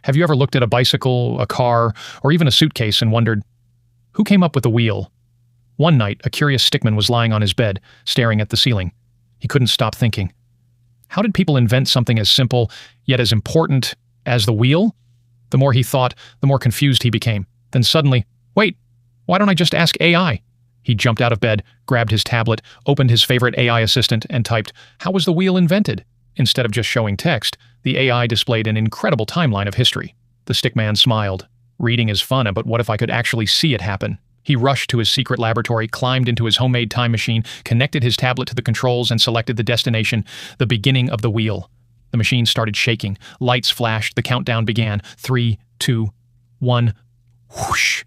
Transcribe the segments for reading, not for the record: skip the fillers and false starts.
Have you ever looked at a bicycle, a car, or even a suitcase and wondered, who came up with the wheel? One night, a curious stickman was lying on his bed, staring at the ceiling. He couldn't stop thinking. How did people invent something as simple, yet as important, as the wheel? The more he thought, the more confused he became. Then suddenly, wait, why don't I just ask AI? He jumped out of bed, grabbed his tablet, opened his favorite AI assistant, and typed, "How was the wheel invented?" Instead of just showing text, the AI displayed an incredible timeline of history. The stickman smiled. Reading is fun, but what if I could actually see it happen? He rushed to his secret laboratory, climbed into his homemade time machine, connected his tablet to the controls, and selected the destination, the beginning of the wheel. The machine started shaking. Lights flashed. The countdown began. 3, 2, 1. Whoosh!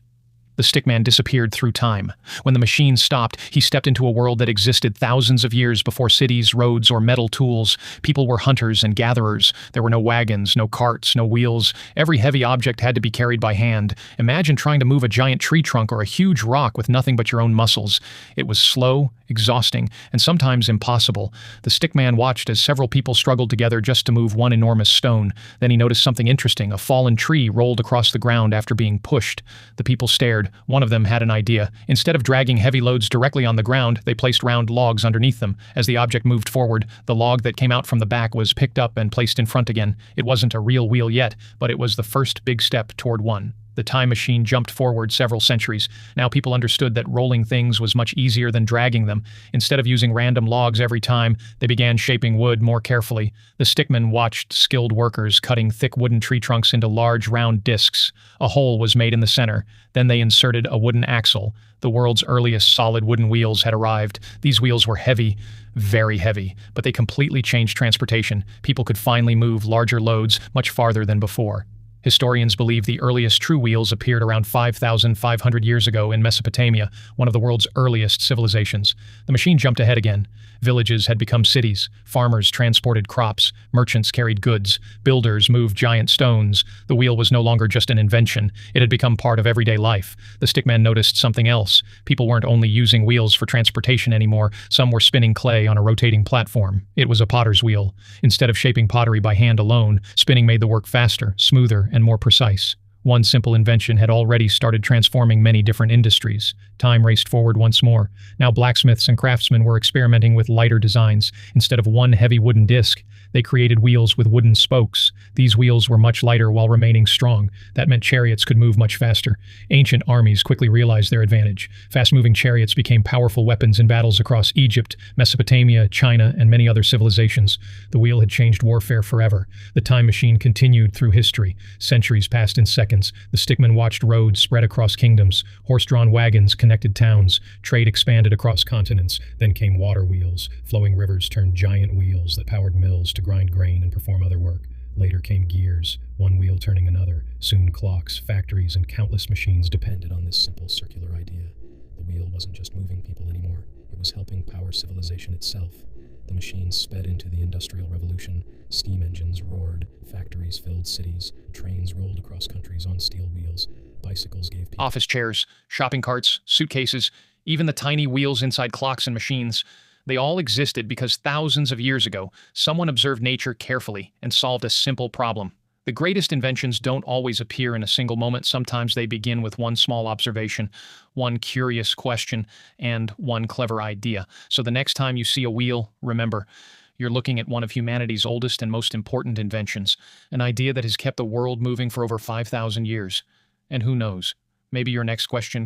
The stickman disappeared through time. When the machine stopped, he stepped into a world that existed thousands of years before cities, roads, or metal tools. People were hunters and gatherers. There were no wagons, no carts, no wheels. Every heavy object had to be carried by hand. Imagine trying to move a giant tree trunk or a huge rock with nothing but your own muscles. It was slow, exhausting, and sometimes impossible. The stickman watched as several people struggled together just to move one enormous stone. Then he noticed something interesting. A fallen tree rolled across the ground after being pushed. The people stared. One of them had an idea. Instead of dragging heavy loads directly on the ground, they placed round logs underneath them. As the object moved forward, the log that came out from the back was picked up and placed in front again. It wasn't a real wheel yet, but it was the first big step toward one. The time machine jumped forward several centuries. Now people understood that rolling things was much easier than dragging them. Instead of using random logs every time, they began shaping wood more carefully. The stickman watched skilled workers cutting thick wooden tree trunks into large round discs. A hole was made in the center. Then they inserted a wooden axle. The world's earliest solid wooden wheels had arrived. These wheels were heavy, very heavy, but they completely changed transportation. People could finally move larger loads much farther than before. Historians believe the earliest true wheels appeared around 5,500 years ago in Mesopotamia, one of the world's earliest civilizations. The machine jumped ahead again. Villages had become cities. Farmers transported crops. Merchants carried goods. Builders moved giant stones. The wheel was no longer just an invention. It had become part of everyday life. The stickman noticed something else. People weren't only using wheels for transportation anymore. Some were spinning clay on a rotating platform. It was a potter's wheel. Instead of shaping pottery by hand alone, spinning made the work faster, smoother, and more precise. One simple invention had already started transforming many different industries. Time raced forward once more. Now blacksmiths and craftsmen were experimenting with lighter designs. Instead of one heavy wooden disc, they created wheels with wooden spokes. These wheels were much lighter while remaining strong. That meant chariots could move much faster. Ancient armies quickly realized their advantage. Fast-moving chariots became powerful weapons in battles across Egypt, Mesopotamia, China, and many other civilizations. The wheel had changed warfare forever. The time machine continued through history. Centuries passed in seconds. The stickman watched roads spread across kingdoms. Horse-drawn wagons connected towns. Trade expanded across continents. Then came water wheels. Flowing rivers turned giant wheels that powered mills to grind grain and perform other work. Later came gears, one wheel turning another. Soon clocks, factories, and countless machines depended on this simple circular idea. The wheel wasn't just moving people anymore. It was helping power civilization itself. The machines sped into the Industrial Revolution. Steam engines roared. Factories filled cities. Trains rolled across countries on steel wheels. Bicycles gave people office chairs, shopping carts, suitcases, even the tiny wheels inside clocks and machines. They all existed because thousands of years ago, someone observed nature carefully and solved a simple problem. The greatest inventions don't always appear in a single moment. Sometimes they begin with one small observation, one curious question, and one clever idea. So the next time you see a wheel, remember, you're looking at one of humanity's oldest and most important inventions, an idea that has kept the world moving for over 5,000 years. And who knows, maybe your next question